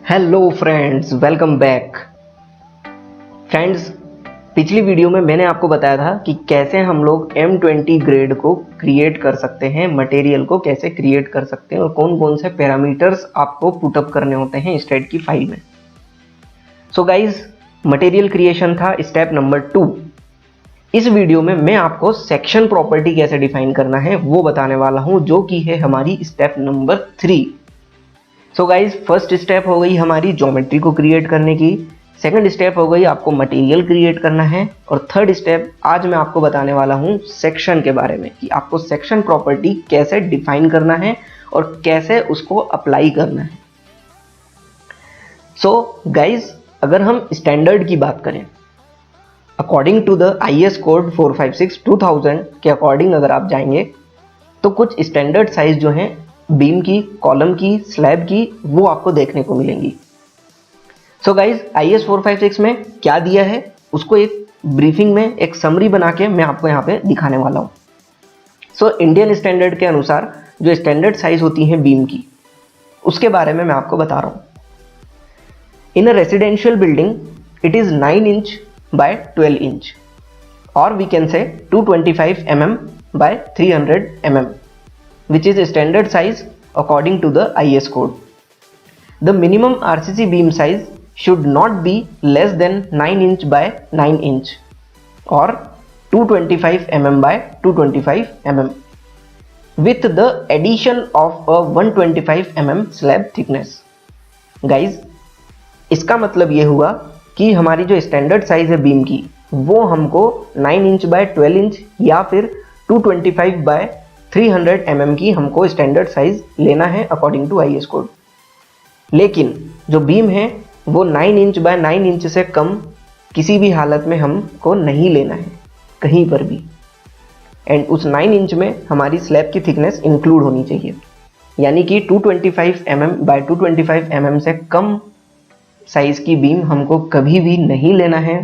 Hello friends, welcome back. Friends, पिछली video में मैंने आपको बताया था कि कैसे हम लोग M20 ग्रेड को क्रिएट कर सकते हैं, मटेरियल को कैसे क्रिएट कर सकते हैं और कौन कौन से पैरामीटर्स आपको पुटअप करने होते हैं स्टेट की फाइल में। सो गाइज, मटेरियल क्रिएशन था स्टेप नंबर 2। इस वीडियो में मैं आपको सेक्शन प्रॉपर्टी कैसे डिफाइन करना है वो बताने वाला हूं, जो कि है हमारी step number 3। So guys, first step हो गई हमारी ज्योमेट्री को क्रिएट करने की, सेकंड स्टेप हो गई आपको मटेरियल क्रिएट करना है, और थर्ड स्टेप आज मैं आपको बताने वाला हूं सेक्शन के बारे में कि आपको सेक्शन प्रॉपर्टी कैसे डिफाइन करना है और कैसे उसको अप्लाई करना है। सो गाइज, अगर हम स्टैंडर्ड की बात करें, according to the IS code 456/2000 के अकॉर्डिंग अगर आप जाएंगे तो कुछ स्टैंडर्ड साइज जो हैं बीम की, कॉलम की, स्लैब की, वो आपको देखने को मिलेंगी। सो गाइज, IS 456 में क्या दिया है उसको एक ब्रीफिंग में एक समरी बना के मैं आपको यहाँ पे दिखाने वाला हूँ। सो इंडियन स्टैंडर्ड के अनुसार जो स्टैंडर्ड साइज होती हैं बीम की, उसके बारे में मैं आपको बता रहा हूँ। In a residential building it is 9 inch by 12 inch, or we can say 225 mm by 300 mm, which is a standard size according to the IS code. The minimum RCC beam size should not be less than 9 inch by 9 inch or 225 mm by 225 mm with the addition of a 125 mm slab thickness. Guys, इसका मतलब ये हुआ कि हमारी जो standard size है beam की, वो हमको 9 इंच बाय 12 इंच या फिर 225 बाय 300 mm की हमको स्टैंडर्ड साइज लेना है अकॉर्डिंग टू IS कोड। लेकिन जो बीम है वो 9 इंच बाय 9 इंच से कम किसी भी हालत में हमको नहीं लेना है कहीं पर भी, एंड उस 9 इंच में हमारी स्लैब की थिकनेस इंक्लूड होनी चाहिए, यानी कि 225 mm बाय 225 mm से कम साइज की बीम हमको कभी भी नहीं लेना है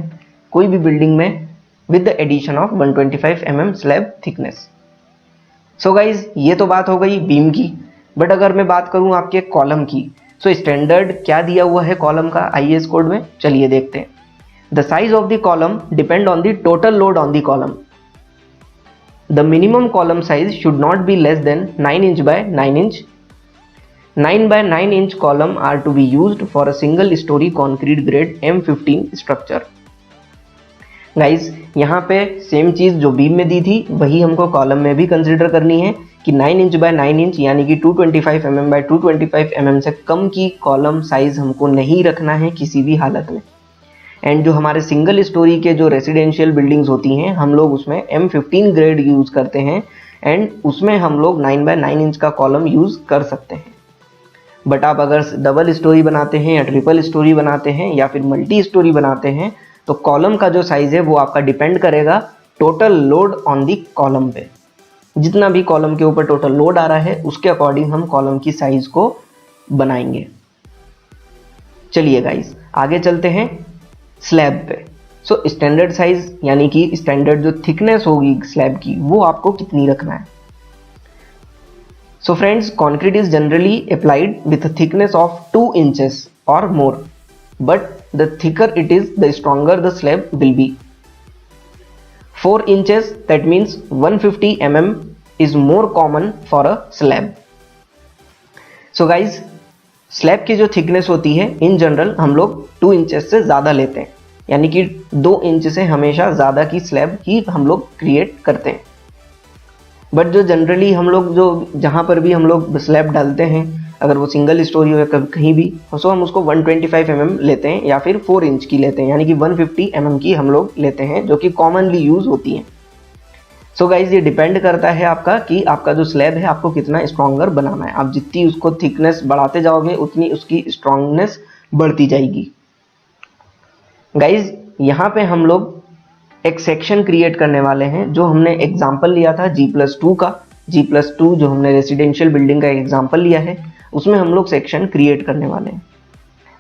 कोई भी बिल्डिंग में with the addition of 125 mm slab thickness. So guys, ये तो बात हो गई बीम की, बट अगर मैं बात करूं आपके कॉलम की, सो स्टैंडर्ड क्या दिया हुआ है कॉलम का IS कोड में, चलिए देखते हैं। The size of the column depend on the total load on the column. The minimum column size should not be less than 9 inch by 9 inch. 9 by 9 inch column are to be used for a single story concrete grade M15 structure. Guys, यहाँ पे same चीज जो beam में दी थी वही हमको column में भी कंसिडर करनी है कि 9 इंच बाय 9 इंच यानी कि 225 mm बाय 225 mm से कम की कॉलम साइज हमको नहीं रखना है किसी भी हालत में। एंड जो हमारे सिंगल स्टोरी के जो रेसिडेंशियल बिल्डिंग्स होती हैं, हम लोग उसमें M15 ग्रेड यूज करते हैं, एंड उसमें हम लोग 9 by 9 इंच का कॉलम यूज कर सकते हैं। बट आप अगर डबल स्टोरी बनाते हैं या ट्रिपल स्टोरी बनाते हैं या फिर मल्टी स्टोरी बनाते हैं, तो कॉलम का जो साइज है वो आपका डिपेंड करेगा total load on the column पे। जितना भी कॉलम के ऊपर टोटल लोड आ रहा है उसके अकॉर्डिंग हम कॉलम की साइज को बनाएंगे। चलिए गाइस, आगे चलते हैं स्लैब पे। सो स्टैंडर्ड साइज यानी कि स्टैंडर्ड जो थिकनेस होगी स्लैब की, वो आपको कितनी रखना है। So friends, concrete is generally applied with a thickness of 2 inches or more, but the thicker it is, the stronger the slab will be. 4 inches, that means 150 mm is more common for a slab. So guys, slab की जो thickness होती है in general हम लोग 2 inches से ज़्यादा लेते हैं, यानी कि 2 इंच से हमेशा ज़्यादा की स्लैब ही हम लोग क्रिएट करते हैं। बट जो जनरली हम लोग जो जहाँ पर भी हम लोग स्लैब डालते हैं, अगर वो सिंगल स्टोरी हो या कहीं भी, सो हम उसको 125 mm लेते हैं या फिर 4 इंच की लेते हैं, यानी कि 150 mm की हम लोग लेते हैं, जो कि कॉमनली यूज होती हैं। सो गाइज, ये डिपेंड करता है आपका कि आपका जो स्लैब है आपको कितना स्ट्रॉन्गर बनाना है। आप जितनी उसको थिकनेस बढ़ाते जाओगे उतनी उसकी स्ट्रॉन्गनेस बढ़ती जाएगी। गाइज, यहाँ पे हम लोग एक सेक्शन क्रिएट करने वाले हैं, जो हमने एग्जाम्पल लिया था G+2 का। G+2 जो हमने रेसिडेंशियल बिल्डिंग का एग्जाम्पल लिया है, उसमें हम लोग सेक्शन क्रिएट करने वाले हैं।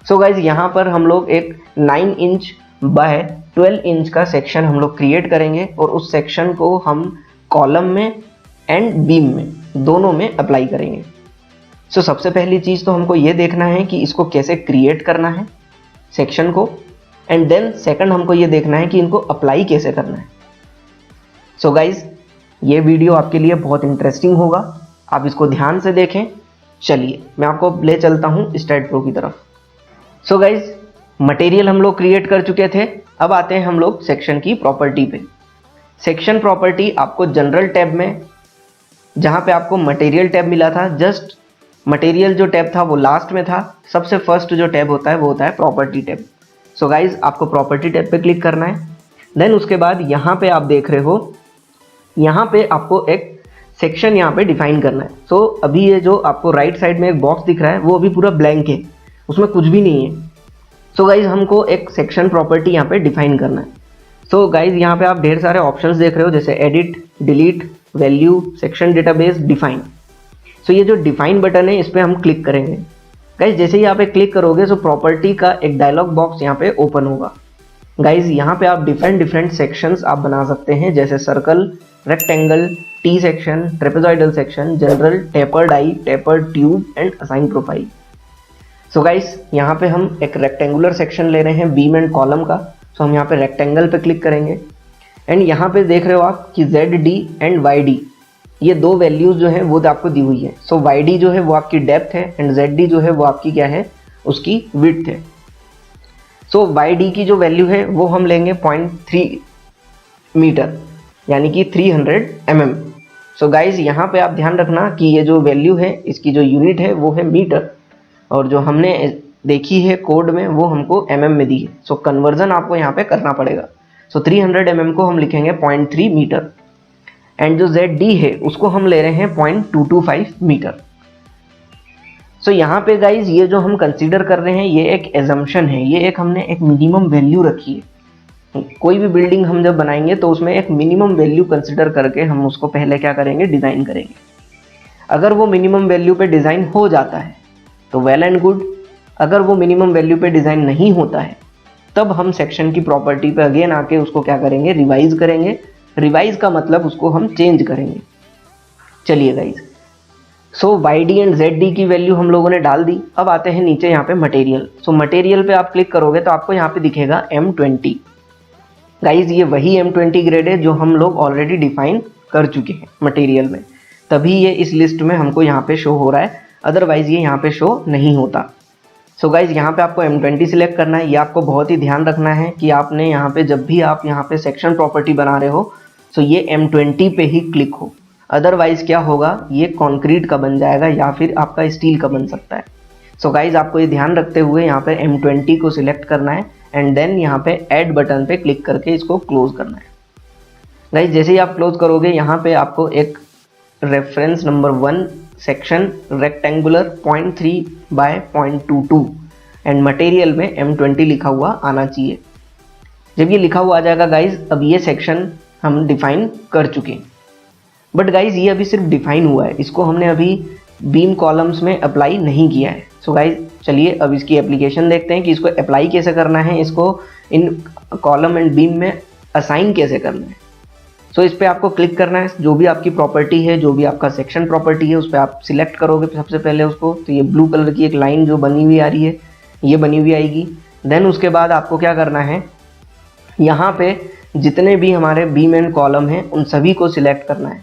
सो गाइज, यहाँ पर हम लोग एक 9 इंच बाय 12 इंच का सेक्शन हम लोग क्रिएट करेंगे, और उस सेक्शन को हम कॉलम में एंड बीम में दोनों में अप्लाई करेंगे। सो सबसे पहली चीज़ तो हमको ये देखना है कि इसको कैसे क्रिएट करना है सेक्शन को, एंड देन सेकंड हमको ये देखना है कि इनको अप्लाई कैसे करना है। सो गाइज ये वीडियो आपके लिए बहुत इंटरेस्टिंग होगा, आप इसको ध्यान से देखें। चलिए मैं आपको ले चलता हूँ स्टैट प्रो की तरफ। सो गाइज मटेरियल हम लोग क्रिएट कर चुके थे, अब आते हैं हम लोग सेक्शन की प्रॉपर्टी पे। सेक्शन प्रॉपर्टी आपको जनरल टैब में, जहाँ पे आपको मटेरियल टैब मिला था, जस्ट मटेरियल जो टैब था वो लास्ट में था, सबसे फर्स्ट जो टैब होता है वो होता है प्रॉपर्टी टैब। सो गाइज आपको प्रॉपर्टी टैब पे क्लिक करना है। देन उसके बाद यहाँ पे आप देख रहे हो, यहाँ पे आपको एक सेक्शन यहाँ पे डिफाइन करना है। सो अभी ये जो आपको राइट साइड में एक बॉक्स दिख रहा है वो अभी पूरा ब्लैंक है, उसमें कुछ भी नहीं है। सो गाइज हमको एक सेक्शन प्रॉपर्टी यहाँ पे डिफाइन करना है। सो गाइज यहाँ पे आप ढेर सारे ऑप्शंस देख रहे हो, जैसे edit, delete, value, section database, define. So ये जो डिफाइन बटन है इस पर हम क्लिक करेंगे। गाइज जैसे ही यहाँ पे क्लिक करोगे सो प्रॉपर्टी का एक डायलॉग बॉक्स यहाँ पे ओपन होगा। गाइज यहाँ पे आप डिफरेंट सेक्शंस आप बना सकते हैं, जैसे circle, rectangle, T section, trapezoidal section, general, tapered I, tapered tube and assign profile. So guys यहाँ पे हम एक रेक्टेंगुलर सेक्शन ले रहे हैं बीम एंड कॉलम का। सो हम यहाँ पे रेक्टेंगल पे क्लिक करेंगे एंड यहाँ पे देख रहे हो आप कि ZD एंड YD ये दो वैल्यूज जो है वो आपको दी हुई है। सो YD जो है वो आपकी डेप्थ है एंड ZD जो है वो आपकी क्या है, उसकी विड्थ है। सो YD की जो वैल्यू है वो हम लेंगे 0.3 मीटर, यानी कि 300 mm। सो गाइज यहाँ पे आप ध्यान रखना कि ये जो वैल्यू है इसकी जो यूनिट है वो है मीटर, और जो हमने देखी है कोड में वो हमको mm में दी है। सो कन्वर्जन आपको यहाँ पे करना पड़ेगा। सो 300 mm को हम लिखेंगे 0.3 मीटर, एंड जो ZD है उसको हम ले रहे हैं 0.225 मीटर। सो यहाँ पे गाइज ये जो हम कंसीडर कर रहे हैं ये एक एजम्पशन है, ये एक हमने एक मिनिमम वैल्यू रखी है। कोई भी बिल्डिंग हम जब बनाएंगे तो उसमें एक मिनिमम वैल्यू कंसीडर करके हम उसको पहले क्या करेंगे, डिज़ाइन करेंगे। अगर वो मिनिमम वैल्यू पे डिज़ाइन हो जाता है तो वेल एंड गुड, अगर वो मिनिमम वैल्यू पे डिज़ाइन नहीं होता है तब हम सेक्शन की प्रॉपर्टी पे अगेन आके उसको क्या करेंगे, रिवाइज करेंगे। रिवाइज का मतलब उसको हम चेंज करेंगे। चलिए guys, so YD and ZD की वैल्यू हम लोगों ने डाल दी। अब आते हैं नीचे यहाँ पे मटेरियल। सो मटेरियल पे आप क्लिक करोगे तो आपको यहाँ पे दिखेगा M20। गाइज ये वही M20 ग्रेड है जो हम लोग ऑलरेडी डिफाइन कर चुके हैं मटेरियल में, तभी ये इस लिस्ट में हमको यहाँ पे शो हो रहा है, अदरवाइज ये यहाँ पे शो नहीं होता। सो गाइज यहाँ पे आपको M20 सिलेक्ट करना है। ये आपको बहुत ही ध्यान रखना है कि आपने यहाँ पे जब भी आप यहाँ पे सेक्शन प्रॉपर्टी बना रहे हो सो ये M20 पे ही क्लिक हो, अदरवाइज क्या होगा, ये कंक्रीट का बन जाएगा या फिर आपका स्टील का बन सकता है। सो गाइज आपको ये ध्यान रखते हुए यहाँ पे M20 को सिलेक्ट करना है एंड देन यहाँ पे ऐड बटन पे क्लिक करके इसको क्लोज करना है। गाइज जैसे ही आप क्लोज करोगे यहाँ पे आपको एक reference number 1 section rectangular 0.3 by 0.22 and material में M20 लिखा हुआ आना चाहिए। जब ये लिखा हुआ आ जाएगा गाइज, अब ये सेक्शन हम डिफाइन कर चुके हैं। बट गाइज ये अभी सिर्फ डिफाइन हुआ है, इसको हमने अभी बीम कॉलम्स में अप्लाई नहीं किया है। सो गाइज चलिए अब इसकी एप्लीकेशन देखते हैं कि इसको अप्लाई कैसे करना है, इसको इन कॉलम एंड बीम में असाइन कैसे करना है। सो इस पर आपको क्लिक करना है। जो भी आपकी प्रॉपर्टी है, जो भी आपका सेक्शन प्रॉपर्टी है, उस पर आप सिलेक्ट करोगे सबसे पहले उसको, तो ये ब्लू कलर की एक लाइन जो बनी हुई आ रही है ये बनी हुई आएगी। देन उसके बाद आपको क्या करना है, यहाँ पे जितने भी हमारे बीम एंड कॉलम हैं उन सभी को सिलेक्ट करना है।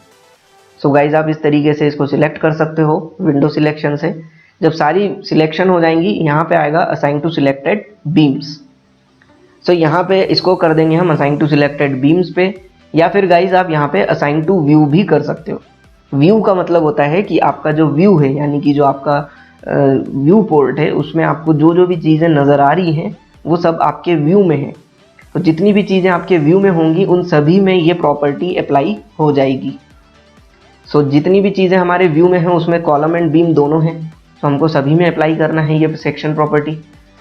सो गाइज आप इस तरीके से इसको सिलेक्ट कर सकते हो विंडो सिलेक्शन से। जब सारी सिलेक्शन हो जाएंगी यहाँ पे आएगा असाइन टू सिलेक्टेड बीम्स। सो यहाँ पे इसको कर देंगे हम असाइन टू सिलेक्टेड बीम्स पे, या फिर गाइज आप यहाँ पे असाइन टू व्यू भी कर सकते हो। व्यू का मतलब होता है कि आपका जो व्यू है, यानी कि जो आपका व्यू पोर्ट है, उसमें आपको जो जो भी चीज़ें नज़र आ रही हैं वो सब आपके व्यू में है। तो जितनी भी चीज़ें आपके व्यू में होंगी उन सभी में ये प्रॉपर्टी अप्लाई हो जाएगी। सो जितनी भी चीज़ें हमारे व्यू में हैं उसमें कॉलम एंड बीम दोनों हैं, तो हमको सभी में अप्लाई करना है ये सेक्शन प्रॉपर्टी।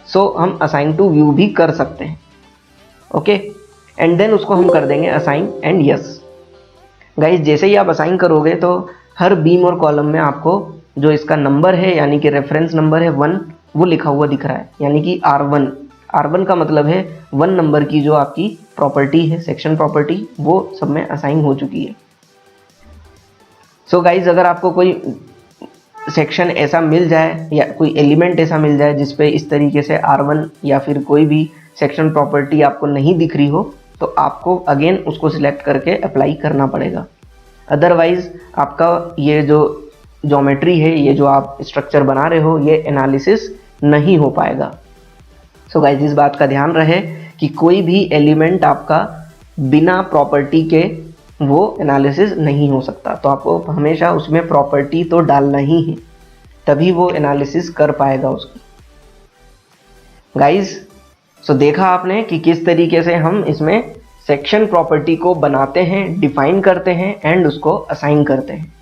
सो हम असाइन टू व्यू भी कर सकते हैं। ओके, एंड देन उसको हम कर देंगे असाइन एंड यस। गाइज जैसे ही आप असाइन करोगे तो हर बीम और कॉलम में आपको जो इसका नंबर है, यानी कि रेफरेंस नंबर है 1, वो लिखा हुआ दिख रहा है, यानी कि R1। R1 का मतलब है 1 नंबर की जो आपकी प्रॉपर्टी है, सेक्शन प्रॉपर्टी, वो सब में असाइन हो चुकी है। सो गाइज अगर आपको कोई सेक्शन ऐसा मिल जाए या कोई एलिमेंट ऐसा मिल जाए जिस पे इस तरीके से R1 या फिर कोई भी सेक्शन प्रॉपर्टी आपको नहीं दिख रही हो, तो आपको अगेन उसको सिलेक्ट करके अप्लाई करना पड़ेगा। अदरवाइज आपका ये जो ज्योमेट्री है, ये जो आप स्ट्रक्चर बना रहे हो, ये एनालिसिस नहीं हो पाएगा। सो गाइज इस बात का ध्यान रहे कि कोई भी एलिमेंट आपका बिना प्रॉपर्टी के वो एनालिसिस नहीं हो सकता। तो आपको हमेशा उसमें प्रॉपर्टी तो डालना ही है, तभी वो एनालिसिस कर पाएगा उसकी। गाइज सो देखा आपने कि किस तरीके से हम इसमें सेक्शन प्रॉपर्टी को बनाते हैं, डिफाइन करते हैं एंड उसको असाइन करते हैं।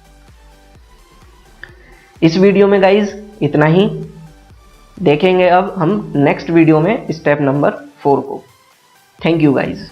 इस वीडियो में गाइज इतना ही। देखेंगे अब हम नेक्स्ट वीडियो में स्टेप नंबर 4 को। Thank you guys.